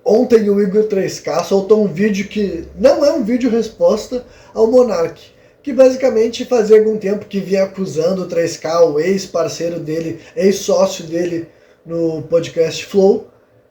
Ontem o Igor 3K soltou um vídeo que não é um vídeo resposta ao Monark, que basicamente fazia algum tempo que vinha acusando o 3K, o ex-parceiro dele, ex-sócio dele no podcast Flow,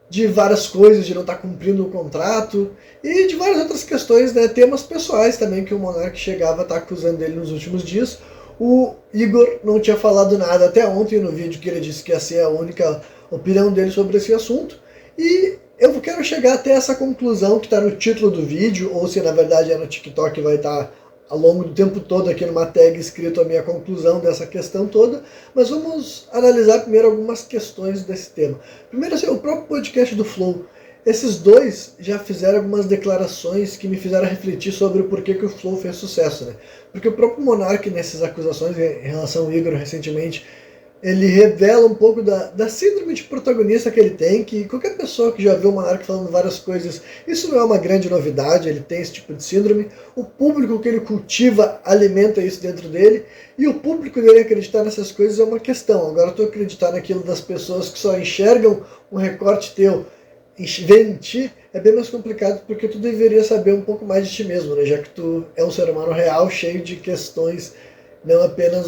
de várias coisas, de não estar cumprindo o contrato e de várias outras questões, né, temas pessoais também que o Monark chegava a estar acusando dele nos últimos dias. O Igor não tinha falado nada até ontem no vídeo que ele disse que ia ser a única opinião dele sobre esse assunto, e eu quero chegar até essa conclusão que está no título do vídeo, ou se na verdade é no TikTok, vai estar ao longo do tempo todo aqui numa tag escrito a minha conclusão dessa questão toda, mas vamos analisar primeiro algumas questões desse tema. Primeiro, assim, o próprio podcast do Flow. Esses dois já fizeram algumas declarações que me fizeram refletir sobre o porquê que o Flow fez sucesso, né? Porque o próprio Monark, nessas acusações em relação ao Igor recentemente, ele revela um pouco da síndrome de protagonista que ele tem, que qualquer pessoa que já viu o Monark falando várias coisas, isso não é uma grande novidade, ele tem esse tipo de síndrome. O público que ele cultiva alimenta isso dentro dele, e o público dele acreditar nessas coisas é uma questão. Agora tu acreditar naquilo das pessoas que só enxergam um recorte teu, vem em ti, é bem mais complicado, porque tu deveria saber um pouco mais de ti mesmo, né? Já que tu é um ser humano real, cheio de questões, não apenas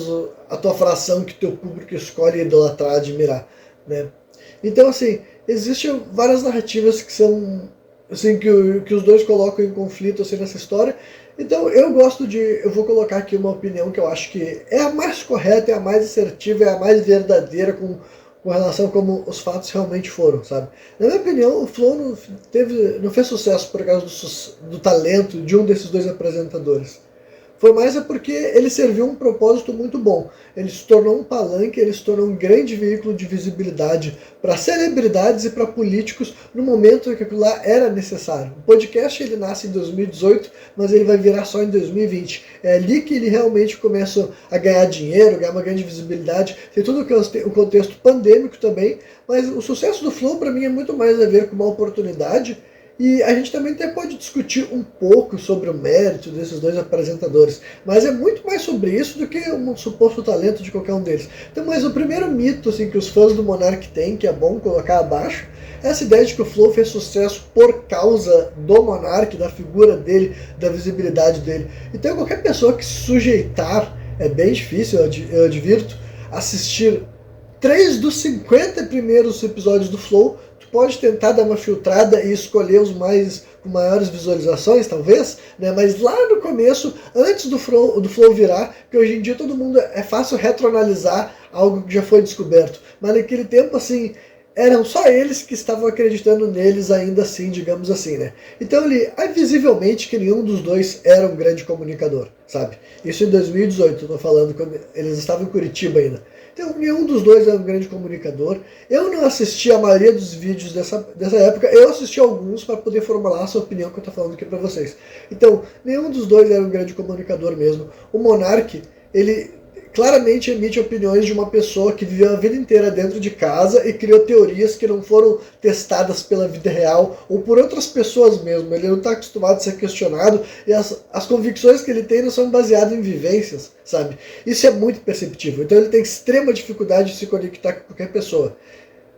a tua fração que teu público escolhe idolatrar, admirar, né? Então, assim, existem várias narrativas que são, assim, que os dois colocam em conflito, assim, nessa história. Então, eu vou colocar aqui uma opinião que eu acho que é a mais correta, é a mais assertiva, é a mais verdadeira com relação a como os fatos realmente foram, sabe? Na minha opinião, o Flow não fez sucesso por causa do talento de um desses dois apresentadores. Foi mais porque ele serviu um propósito muito bom. Ele se tornou um palanque, ele se tornou um grande veículo de visibilidade para celebridades e para políticos no momento em que aquilo lá era necessário. O podcast ele nasce em 2018, mas ele vai virar só em 2020. É ali que ele realmente começa a ganhar dinheiro, ganhar uma grande visibilidade. Tem todo o contexto pandêmico também, mas o sucesso do Flow para mim é muito mais a ver com uma oportunidade. E a gente também até pode discutir um pouco sobre o mérito desses dois apresentadores, mas é muito mais sobre isso do que um suposto talento de qualquer um deles. Então, mas o primeiro mito assim, que os fãs do Monark têm, que é bom colocar abaixo, é essa ideia de que o Flow fez sucesso por causa do Monark, da figura dele, da visibilidade dele. Então qualquer pessoa que se sujeitar, é bem difícil, eu advirto, assistir 3 dos 50 primeiros episódios do Flow, pode tentar dar uma filtrada e escolher os mais com maiores visualizações, talvez, né? Mas lá no começo, antes do Flow virar, que hoje em dia todo mundo é fácil retroanalisar algo que já foi descoberto. Mas naquele tempo, assim, eram só eles que estavam acreditando neles ainda assim, digamos assim, né? Então é visivelmente que nenhum dos dois era um grande comunicador, sabe? Isso em 2018, eu tô falando, quando eles estavam em Curitiba ainda. Então, nenhum dos dois é um grande comunicador. Eu não assisti a maioria dos vídeos dessa época, eu assisti alguns para poder formular essa opinião que eu estou falando aqui para vocês. Então, nenhum dos dois era um grande comunicador mesmo. O Monark, ele claramente emite opiniões de uma pessoa que viveu a vida inteira dentro de casa e criou teorias que não foram testadas pela vida real ou por outras pessoas mesmo. Ele não está acostumado a ser questionado e as convicções que ele tem não são baseadas em vivências, sabe? Isso é muito perceptível. Então ele tem extrema dificuldade de se conectar com qualquer pessoa,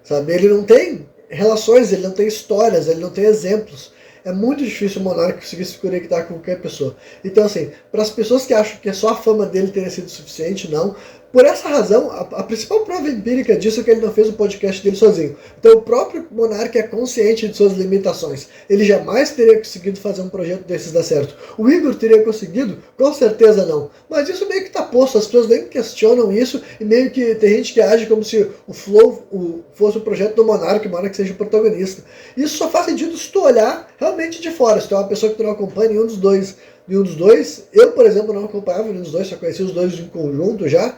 sabe? Ele não tem relações, ele não tem histórias, ele não tem exemplos. É muito difícil o Monark conseguir se conectar com qualquer pessoa. Então, assim, para as pessoas que acham que só a fama dele teria sido suficiente, não. Por essa razão, a principal prova empírica disso é que ele não fez o podcast dele sozinho. Então o próprio Monark é consciente de suas limitações. Ele jamais teria conseguido fazer um projeto desses dar certo. O Igor teria conseguido? Com certeza não. Mas isso meio que está posto, as pessoas nem questionam isso, e meio que tem gente que age como se o Flow fosse o projeto do Monark, o Monark seja o protagonista. Isso só faz sentido se tu olhar realmente de fora, se tu é uma pessoa que tu não acompanha nenhum dos dois. Eu, por exemplo, não acompanhava nenhum dos dois, só conhecia os dois em conjunto já,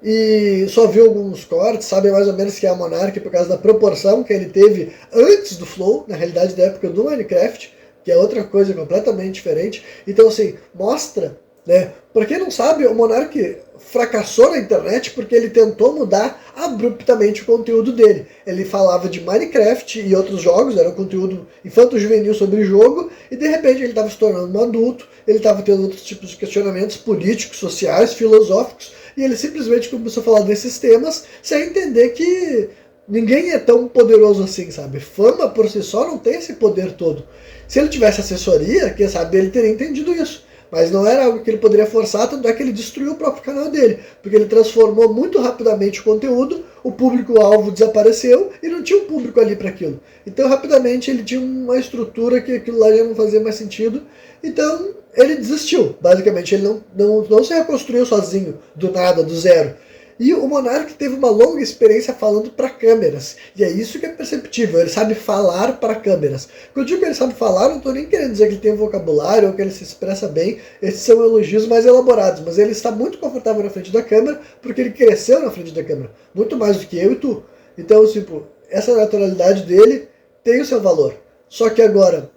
e só viu alguns cortes, sabe mais ou menos que é a Monark por causa da proporção que ele teve antes do Flow, na realidade da época do Minecraft, que é outra coisa completamente diferente. Então, assim, mostra, né? Pra quem não sabe, o Monark fracassou na internet porque ele tentou mudar abruptamente o conteúdo dele. Ele falava de Minecraft e outros jogos, era um conteúdo infanto-juvenil sobre jogo, e de repente ele estava se tornando um adulto, ele estava tendo outros tipos de questionamentos políticos, sociais, filosóficos, e ele simplesmente começou a falar desses temas sem entender que ninguém é tão poderoso assim, sabe? Fama por si só não tem esse poder todo. Se ele tivesse assessoria, quem sabe ele teria entendido isso. Mas não era algo que ele poderia forçar, tanto é que ele destruiu o próprio canal dele. Porque ele transformou muito rapidamente o conteúdo, o público-alvo desapareceu e não tinha um público ali para aquilo. Então, rapidamente, ele tinha uma estrutura que aquilo lá já não fazia mais sentido. Então, ele desistiu. Basicamente, ele não se reconstruiu sozinho, do nada, do zero. E o Monark teve uma longa experiência falando para câmeras. E é isso que é perceptível, ele sabe falar para câmeras. Quando eu digo que ele sabe falar, não estou nem querendo dizer que ele tem um vocabulário ou que ele se expressa bem. Esses são elogios mais elaborados. Mas ele está muito confortável na frente da câmera porque ele cresceu na frente da câmera. Muito mais do que eu e tu. Então, tipo, essa naturalidade dele tem o seu valor. Só que agora,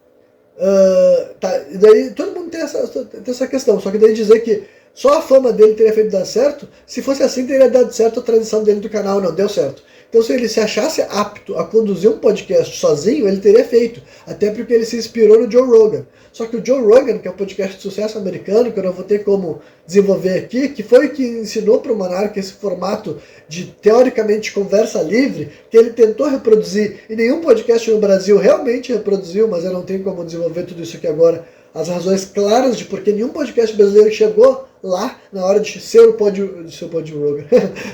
daí todo mundo tem essa questão. Só que daí dizer que só a fama dele teria feito dar certo, se fosse assim teria dado certo a transição dele do canal, não deu certo. Então se ele se achasse apto a conduzir um podcast sozinho, ele teria feito, até porque ele se inspirou no Joe Rogan. Só que o Joe Rogan, que é um podcast de sucesso americano, que eu não vou ter como desenvolver aqui, que foi o que ensinou para o Monark esse formato de, teoricamente, conversa livre, que ele tentou reproduzir, e nenhum podcast no Brasil realmente reproduziu, mas eu não tenho como desenvolver tudo isso aqui agora, as razões claras de porque nenhum podcast brasileiro chegou lá na hora de ser o Rogan.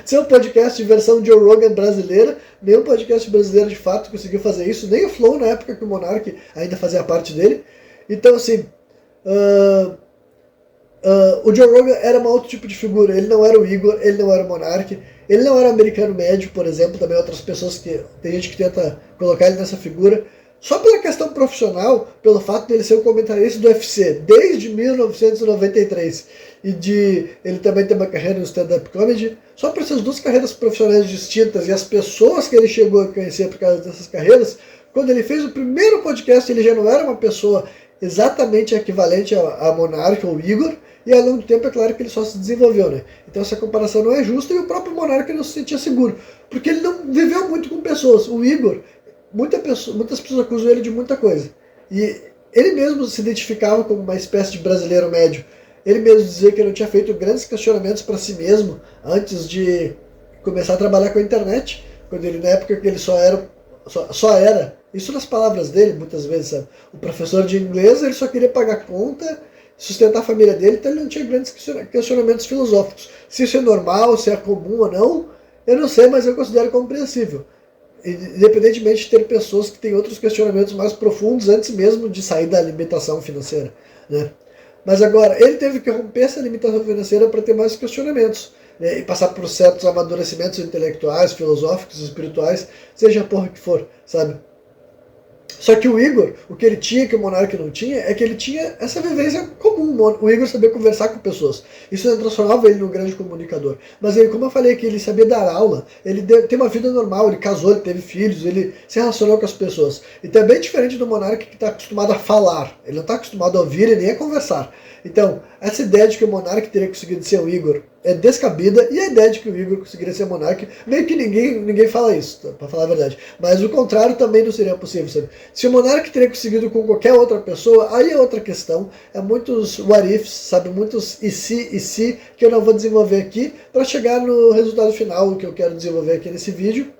Ser um podcast de versão Joe Rogan brasileira. Nenhum podcast brasileiro de fato conseguiu fazer isso, nem o Flow na época que o Monark ainda fazia parte dele. Então assim, o Joe Rogan era um outro tipo de figura. Ele não era o Igor, ele não era o Monark, ele não era o americano médio, por exemplo. Também outras pessoas que tem gente que tenta colocar ele nessa figura. Só pela questão profissional, pelo fato dele ser um comentarista do UFC desde 1993 e de ele também ter uma carreira no stand-up comedy, só por essas duas carreiras profissionais distintas e as pessoas que ele chegou a conhecer por causa dessas carreiras, quando ele fez o primeiro podcast ele já não era uma pessoa exatamente equivalente a Monark ou Igor, e ao longo do tempo é claro que ele só se desenvolveu, né? Então essa comparação não é justa e o próprio Monark não se sentia seguro, porque ele não viveu muito com pessoas. O Igor, muitas pessoas acusam ele de muita coisa. E ele mesmo se identificava como uma espécie de brasileiro médio. Ele mesmo dizia que não tinha feito grandes questionamentos para si mesmo antes de começar a trabalhar com a internet. Quando ele, na época que ele só era, isso nas palavras dele, muitas vezes, sabe? O professor de inglês, ele só queria pagar conta, sustentar a família dele, então ele não tinha grandes questionamentos filosóficos. Se isso é normal, se é comum ou não, eu não sei, mas eu considero compreensível. Independentemente de ter pessoas que têm outros questionamentos mais profundos antes mesmo de sair da limitação financeira, né? Mas agora, ele teve que romper essa limitação financeira para ter mais questionamentos, né? E passar por certos amadurecimentos intelectuais, filosóficos, espirituais, seja a porra que for, sabe? Só que o Igor, o que ele tinha que o Monark não tinha, é que ele tinha essa vivência comum. O Igor sabia conversar com pessoas. Isso não transformava ele num grande comunicador. Mas ele, como eu falei aqui, ele sabia dar aula, ele tem uma vida normal, ele casou, ele teve filhos, ele se relacionou com as pessoas. Então é bem diferente do Monark que está acostumado a falar. Ele não está acostumado a ouvir e nem a conversar. Então, essa ideia de que o Monark teria conseguido ser o Igor é descabida, e a ideia de que o Igor conseguiria ser Monark, meio que ninguém fala isso, tá? Pra falar a verdade. Mas o contrário também não seria possível, sabe? Se o Monark teria conseguido com qualquer outra pessoa, aí é outra questão. É muitos what ifs, sabe? Muitos e se, que eu não vou desenvolver aqui, para chegar no resultado final que eu quero desenvolver aqui nesse vídeo,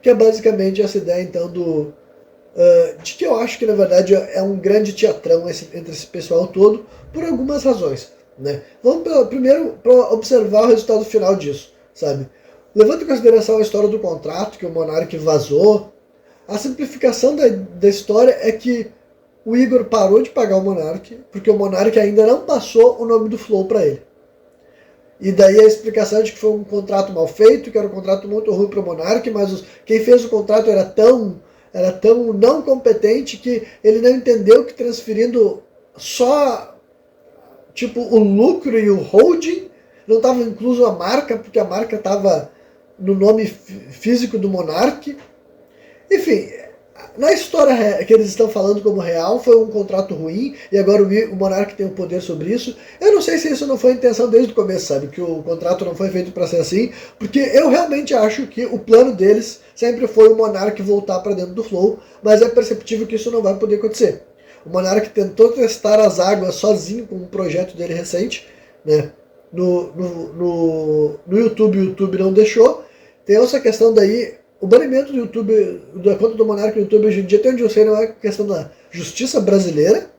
que é basicamente essa ideia, então, de que eu acho que, na verdade, é um grande teatrão entre esse pessoal todo, por algumas razões, né? Vamos primeiro para observar o resultado final disso, sabe? Levando em consideração a história do contrato, que o Monark vazou, a simplificação da história é que o Igor parou de pagar o Monark, porque o Monark ainda não passou o nome do Flow para ele. E daí a explicação de que foi um contrato mal feito, que era um contrato muito ruim para o Monark, mas quem fez o contrato era tão não competente que ele não entendeu que transferindo só tipo o lucro e o holding, não estava incluso a marca, porque a marca estava no nome físico do Monark. Enfim, na história que eles estão falando como real, foi um contrato ruim, e agora o Monark tem o poder sobre isso. Eu não sei se isso não foi a intenção desde o começo, sabe? Que o contrato não foi feito para ser assim, porque eu realmente acho que o plano deles sempre foi o Monark voltar para dentro do Flow, mas é perceptível que isso não vai poder acontecer. O Monark tentou testar as águas sozinho com um projeto dele recente, né? No YouTube, o YouTube não deixou. Tem essa questão daí, o banimento do YouTube, da conta do Monark no YouTube hoje em dia, até onde eu sei, não é questão da justiça brasileira,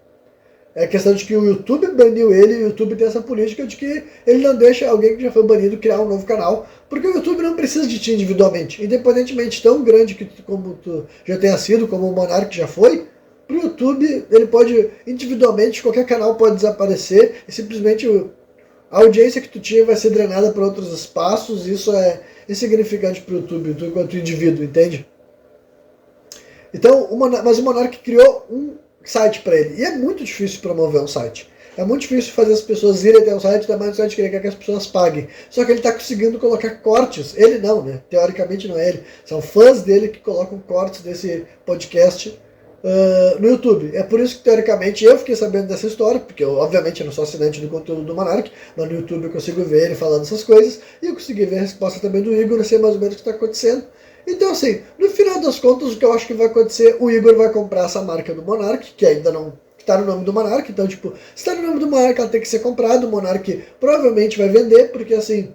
é a questão de que o YouTube baniu ele e o YouTube tem essa política de que ele não deixa alguém que já foi banido criar um novo canal, porque o YouTube não precisa de ti individualmente, independentemente tão grande que como tu já tenha sido, como o Monark já foi, pro YouTube ele pode individualmente, qualquer canal pode desaparecer e simplesmente a audiência que tu tinha vai ser drenada para outros espaços, e isso é insignificante pro YouTube, tu enquanto indivíduo, entende? Então, mas o Monark criou um site para ele. E é muito difícil promover um site. É muito difícil fazer as pessoas irem até o site, ainda mais um site que ele quer que as pessoas paguem. Só que ele está conseguindo colocar cortes. Ele não, né? Teoricamente não é ele. São fãs dele que colocam cortes desse podcast no YouTube. É por isso que, teoricamente, eu fiquei sabendo dessa história, porque eu, obviamente, não sou assinante do conteúdo do Monark, mas no YouTube eu consigo ver ele falando essas coisas, e eu consegui ver a resposta também do Igor, eu sei mais ou menos o que está acontecendo. Então, assim, no final das contas, o que eu acho que vai acontecer, o Igor vai comprar essa marca do Monark, que ainda não está no nome do Monark, então, tipo, se está no nome do Monark, ela tem que ser comprada, o Monark provavelmente vai vender, porque, assim,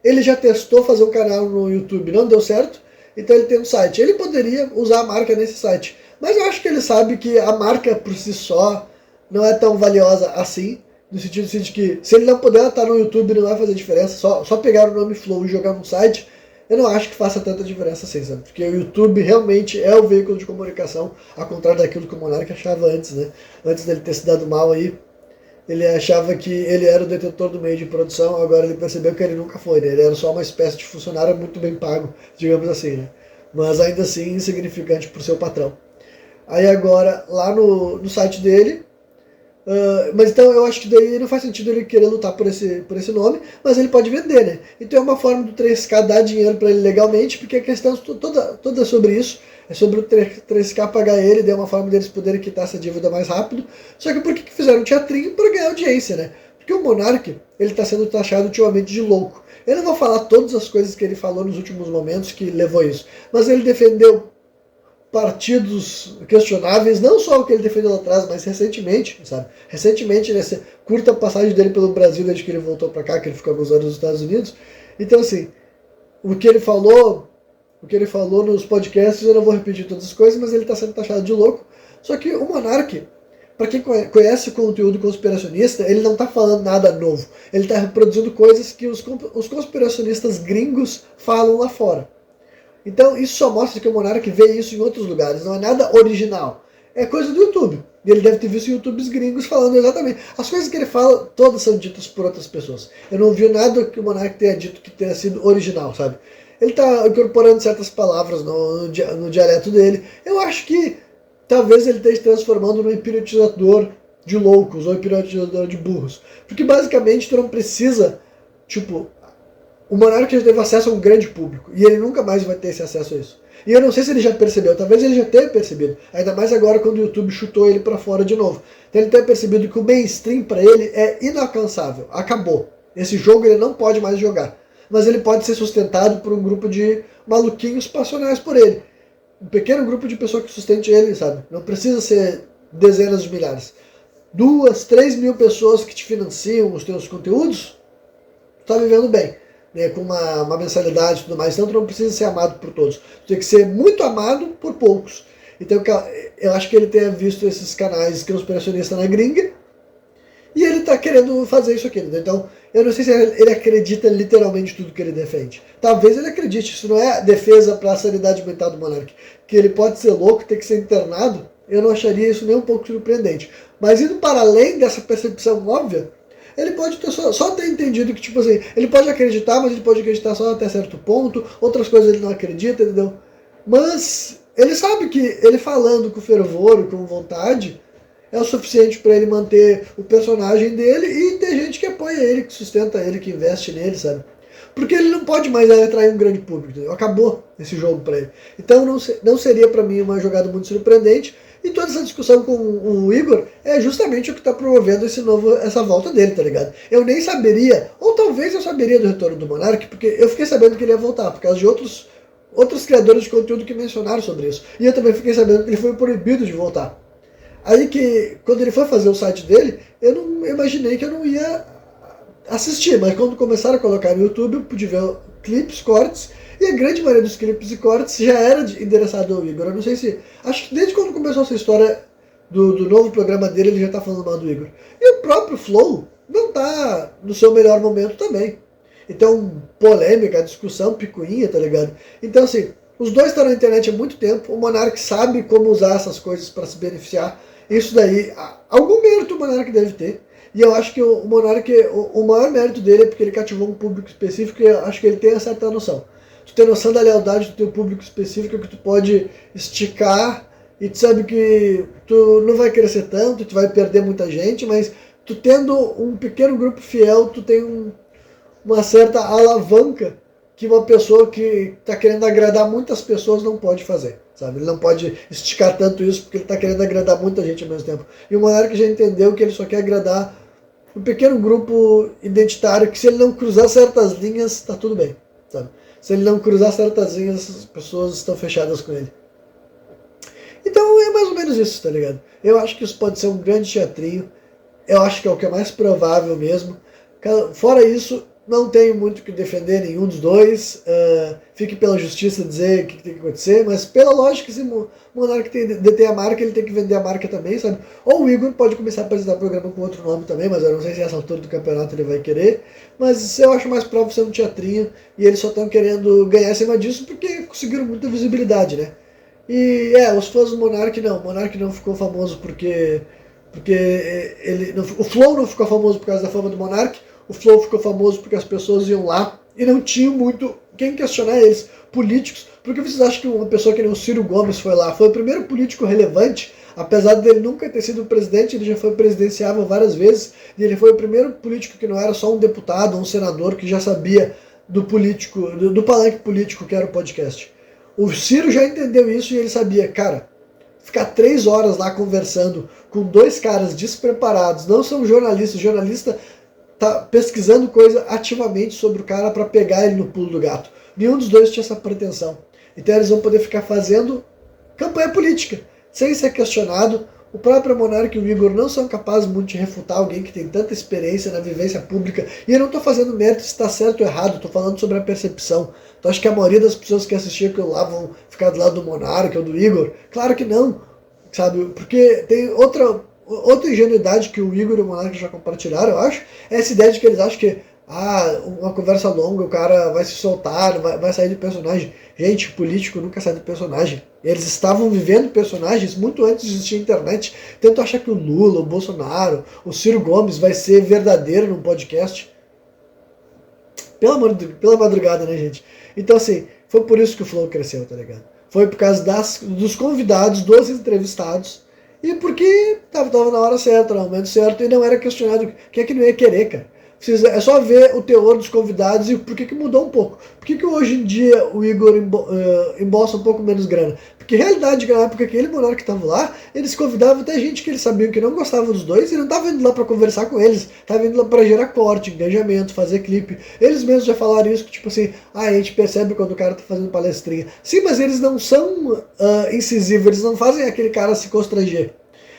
ele já testou fazer um canal no YouTube, não deu certo, então ele tem um site. Ele poderia usar a marca nesse site, mas eu acho que ele sabe que a marca por si só não é tão valiosa assim, no sentido de que se ele não puder estar no YouTube, não vai fazer diferença, só pegar o nome Flow e jogar no site, eu não acho que faça tanta diferença assim, sabe? Porque o YouTube realmente é o veículo de comunicação, ao contrário daquilo que o Monark achava antes, né? Antes dele ter se dado mal aí, ele achava que ele era o detentor do meio de produção, agora ele percebeu que ele nunca foi, né? Ele era só uma espécie de funcionário muito bem pago, digamos assim, né? Mas ainda assim insignificante por seu patrão. Aí agora, lá no site dele, mas então eu acho que daí não faz sentido ele querer lutar por esse nome, mas ele pode vender, né? Então é uma forma do 3K dar dinheiro para ele legalmente, porque a questão toda sobre isso, é sobre o 3K pagar ele, é uma forma deles poderem quitar essa dívida mais rápido. Só que por que fizeram um teatrinho? Para ganhar audiência, né? Porque o Monark, ele está sendo taxado ultimamente de louco. Eu não vou falar todas as coisas que ele falou nos últimos momentos que levou a isso, mas ele defendeu partidos questionáveis, não só o que ele defendeu lá atrás, mas recentemente, sabe? Recentemente, nessa curta passagem dele pelo Brasil, desde que ele voltou para cá, que ele ficou alguns anos nos Estados Unidos. Então, assim, o que ele falou nos podcasts, eu não vou repetir todas as coisas, mas ele está sendo taxado de louco. Só que o Monark, para quem conhece o conteúdo conspiracionista, ele não está falando nada novo. Ele está reproduzindo coisas que os conspiracionistas gringos falam lá fora. Então isso só mostra que o Monark vê isso em outros lugares, não é nada original. É coisa do YouTube. E ele deve ter visto YouTubes gringos falando exatamente. As coisas que ele fala, todas são ditas por outras pessoas. Eu não vi nada que o Monark tenha dito que tenha sido original, sabe? Ele está incorporando certas palavras no dialeto dele. Eu acho que talvez ele esteja se transformando num hipnotizador de loucos ou hipnotizador de burros. Porque basicamente tu não precisa, tipo, o Monark já teve acesso a um grande público, e ele nunca mais vai ter esse acesso a isso. E eu não sei se ele já percebeu, talvez ele já tenha percebido, ainda mais agora quando o YouTube chutou ele para fora de novo. Então ele tenha percebido que o mainstream para ele é inalcançável, acabou. Esse jogo ele não pode mais jogar, mas ele pode ser sustentado por um grupo de maluquinhos passionais por ele. Um pequeno grupo de pessoas que sustente ele, sabe? Não precisa ser dezenas de milhares. 2, 3 mil pessoas que te financiam os teus conteúdos, tu tá vivendo bem. Né, com uma mensalidade e tudo mais, então tu não precisa ser amado por todos. Tu tem que ser muito amado por poucos. Então eu acho que ele tenha visto esses canais conspiracionistas na gringa e ele tá querendo fazer isso aqui. Né? Então eu não sei se ele acredita literalmente tudo que ele defende. Talvez ele acredite, isso não é defesa para a sanidade mental do Monark. Que ele pode ser louco, ter que ser internado, eu não acharia isso nem um pouco surpreendente. Mas indo para além dessa percepção óbvia, ele pode ter só ter entendido que, tipo assim, ele pode acreditar, mas ele pode acreditar só até certo ponto, outras coisas ele não acredita, entendeu? Mas ele sabe que ele falando com fervor e com vontade é o suficiente para ele manter o personagem dele e ter gente que apoia ele, que sustenta ele, que investe nele, sabe? Porque ele não pode mais atrair um grande público, entendeu? Acabou esse jogo para ele. Então não seria para mim uma jogada muito surpreendente. E toda essa discussão com o Igor é justamente o que está promovendo essa volta dele, tá ligado? Eu nem saberia, ou talvez eu saberia do retorno do Monark, porque eu fiquei sabendo que ele ia voltar, por causa de outros criadores de conteúdo que mencionaram sobre isso. E eu também fiquei sabendo que ele foi proibido de voltar. Aí que, quando ele foi fazer o site dele, eu não imaginei que eu não ia assistir, mas quando começaram a colocar no YouTube, eu pude ver clipes, cortes, E a grande maioria dos clipes e cortes já era endereçado ao Igor. Eu não sei se... Acho que desde quando começou essa história do novo programa dele, ele já tá falando mal do Igor. E o próprio Flow não tá no seu melhor momento também. Então, polêmica, discussão, picuinha, tá ligado? Então, assim, os dois estão na internet há muito tempo. O Monark sabe como usar essas coisas para se beneficiar. Isso daí, algum mérito o Monark deve ter. E eu acho que o Monark, o maior mérito dele é porque ele cativou um público específico e eu acho que ele tem essa certa noção. Tu tem noção da lealdade do teu público específico que tu pode esticar e tu sabe que tu não vai crescer tanto, tu vai perder muita gente, mas tu tendo um pequeno grupo fiel, tu tem uma certa alavanca que uma pessoa que está querendo agradar muitas pessoas não pode fazer, sabe? Ele não pode esticar tanto isso porque ele está querendo agradar muita gente ao mesmo tempo. E o Monark já entendeu que ele só quer agradar um pequeno grupo identitário, que se ele não cruzar certas linhas, está tudo bem, sabe? Se ele não cruzar certas linhas, as pessoas estão fechadas com ele. Então é mais ou menos isso, tá ligado? Eu acho que isso pode ser um grande teatrinho. Eu acho que é o que é mais provável mesmo. Fora isso, não tenho muito o que defender nenhum dos dois. Fique pela justiça dizer o que tem que acontecer, mas pela lógica, se o Monark detém a marca, ele tem que vender a marca também, sabe? Ou o Igor pode começar a apresentar o programa com outro nome também, mas eu não sei se nessa altura do campeonato ele vai querer. Mas eu acho mais provável ser um teatrinho, e eles só estão querendo ganhar em cima disso porque conseguiram muita visibilidade, né? E os fãs do Monark não. O Monark não ficou famoso porque ele não, o Flow não ficou famoso por causa da fama do Monark. O Flow ficou famoso porque as pessoas iam lá e não tinham muito quem questionar eles, políticos. Por que vocês acham que uma pessoa que nem o Ciro Gomes foi lá? Foi o primeiro político relevante, apesar dele nunca ter sido presidente, ele já foi presidenciável várias vezes, e ele foi o primeiro político que não era só um deputado, um senador, que já sabia do político, do palanque político que era o podcast. O Ciro já entendeu isso e ele sabia, cara, ficar 3 horas lá conversando com 2 caras despreparados, não são jornalistas, o jornalista tá pesquisando coisa ativamente sobre o cara para pegar ele no pulo do gato. Nenhum dos dois tinha essa pretensão. Então eles vão poder ficar fazendo campanha política, sem ser questionado. O próprio Monark e o Igor não são capazes muito de refutar alguém que tem tanta experiência na vivência pública. E eu não estou fazendo mérito se está certo ou errado, estou falando sobre a percepção. Então acho que a maioria das pessoas que assistiam aquilo lá vão ficar do lado do Monark ou do Igor. Claro que não, sabe? Porque tem outra ingenuidade que o Igor e o Monark já compartilharam, eu acho, é essa ideia de que eles acham que uma conversa longa, o cara vai se soltar, vai sair do personagem. Gente, político nunca sai do personagem. Eles estavam vivendo personagens muito antes de existir internet. Tento achar que o Lula, o Bolsonaro, o Ciro Gomes vai ser verdadeiro num podcast. Pela madrugada, né, gente? Então, assim, foi por isso que o Flow cresceu, tá ligado? Foi por causa dos convidados, dos entrevistados, e porque tava na hora certa, no momento certo, e não era questionado. Quem é que não ia querer, cara? É só ver o teor dos convidados e por que mudou um pouco. Por que hoje em dia o Igor embolsa um pouco menos grana? Porque a realidade é que na época que ele e o Monark estavam lá, eles convidavam até gente que eles sabiam que não gostava dos dois e não estavam indo lá para conversar com eles. Estavam indo lá para gerar corte, engajamento, fazer clipe. Eles mesmos já falaram isso, que tipo assim, a gente percebe quando o cara tá fazendo palestrinha. Sim, mas eles não são incisivos, eles não fazem aquele cara se constranger.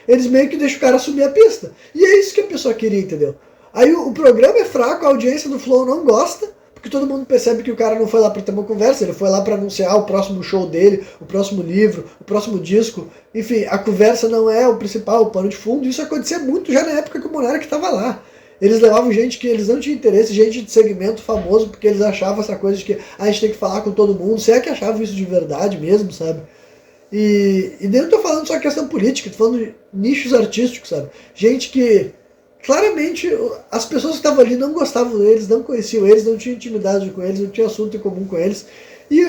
Eles meio que deixam o cara assumir a pista. E é isso que a pessoa queria, entendeu? Aí o programa é fraco, a audiência do Flow não gosta, porque todo mundo percebe que o cara não foi lá para ter uma conversa, ele foi lá para anunciar o próximo show dele, o próximo livro, o próximo disco. Enfim, a conversa não é o principal, o pano de fundo. Isso acontecia muito já na época que o Monark estava lá. Eles levavam gente que eles não tinham interesse, gente de segmento famoso, porque eles achavam essa coisa de que a gente tem que falar com todo mundo. Se é que achavam isso de verdade mesmo, sabe? E nem eu tô falando só questão política, tô falando de nichos artísticos, sabe? Gente que claramente as pessoas que estavam ali não gostavam deles, não conheciam eles, não tinham intimidade com eles, não tinham assunto em comum com eles. E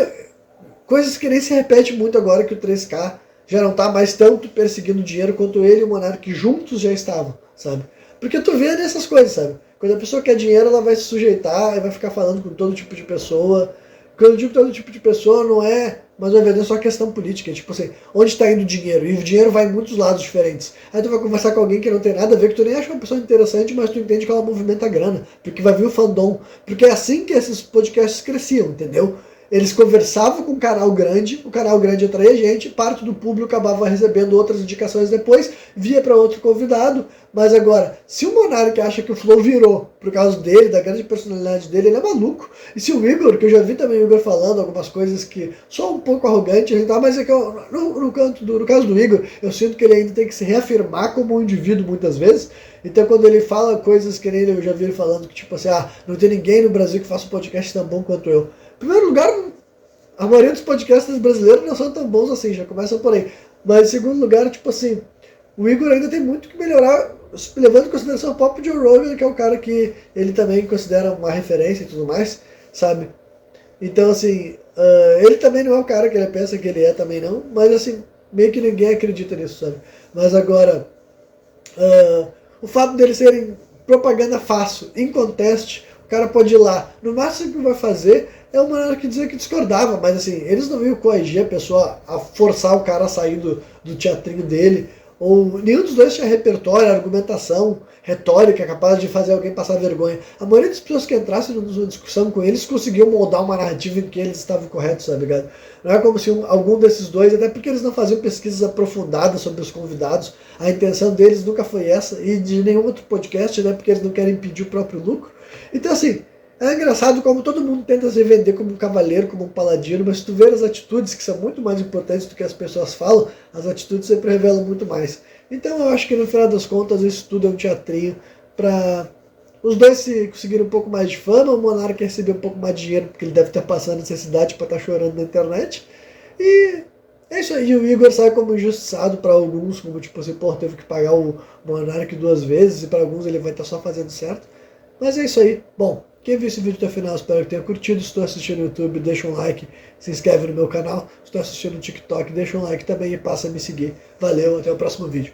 coisas que nem se repete muito agora que o 3K já não tá mais tanto perseguindo dinheiro quanto ele e o Monark juntos já estavam, sabe? Porque tu vê nessas coisas, sabe? Quando a pessoa quer dinheiro, ela vai se sujeitar e vai ficar falando com todo tipo de pessoa. Quando eu digo todo tipo de pessoa, não é mais uma vez só questão política. Tipo assim, onde está indo o dinheiro? E o dinheiro vai em muitos lados diferentes. Aí tu vai conversar com alguém que não tem nada a ver, que tu nem acha uma pessoa interessante, mas tu entende que ela movimenta a grana. Porque vai vir o fandom. Porque é assim que esses podcasts cresciam, entendeu? eles conversavam com um canal grande, o canal grande atraía gente, parte do público acabava recebendo outras indicações depois, via para outro convidado, mas agora, se o Monark acha que o Flow virou por causa dele, da grande personalidade dele, ele é maluco. E se o Igor, que eu já vi também o Igor falando algumas coisas que são um pouco arrogantes e tal, mas é que no caso do Igor, eu sinto que ele ainda tem que se reafirmar como um indivíduo muitas vezes. Então quando ele fala coisas que nem eu já vi ele falando, que tipo assim, não tem ninguém no Brasil que faça um podcast tão bom quanto eu. Em primeiro lugar, a maioria dos podcasts brasileiros não são tão bons assim, já começam por aí. Mas em segundo lugar, tipo assim, o Igor ainda tem muito que melhorar, levando em consideração o próprio Joe Rogan, que é um cara que ele também considera uma referência e tudo mais, sabe? Então, assim, ele também não é o cara que ele pensa que ele é também não, mas assim, meio que ninguém acredita nisso, sabe? Mas agora, o fato deles serem propaganda fácil, em contest, o cara pode ir lá, no máximo que vai fazer é uma maneira que dizer que discordava, mas assim, eles não iam coagir a pessoa a forçar o cara a sair do teatrinho dele, ou nenhum dos dois tinha repertório, argumentação, retórica capaz de fazer alguém passar vergonha. A maioria das pessoas que entrassem numa discussão com eles conseguiam moldar uma narrativa em que eles estavam corretos, sabe, ligado? Não é como se algum desses dois, até porque eles não faziam pesquisas aprofundadas sobre os convidados, a intenção deles nunca foi essa, e de nenhum outro podcast, né, porque eles não querem impedir o próprio lucro. Então, assim, é engraçado como todo mundo tenta se vender como um cavaleiro, como um paladino, mas se tu ver as atitudes, que são muito mais importantes do que as pessoas falam, as atitudes sempre revelam muito mais. Então eu acho que no final das contas isso tudo é um teatrinho para os dois se conseguirem um pouco mais de fama, o Monark receber um pouco mais de dinheiro, porque ele deve estar passando necessidade para estar chorando na internet. E é isso aí, o Igor sai como injustiçado para alguns, como tipo assim, pô, teve que pagar o Monark 2 vezes, e para alguns ele vai estar só fazendo certo. Mas é isso aí. Bom, quem viu esse vídeo até o final, espero que tenha curtido. Se estou assistindo no YouTube, deixa um like, se inscreve no meu canal. Se estou assistindo no TikTok, deixa um like também e passa a me seguir. Valeu, até o próximo vídeo.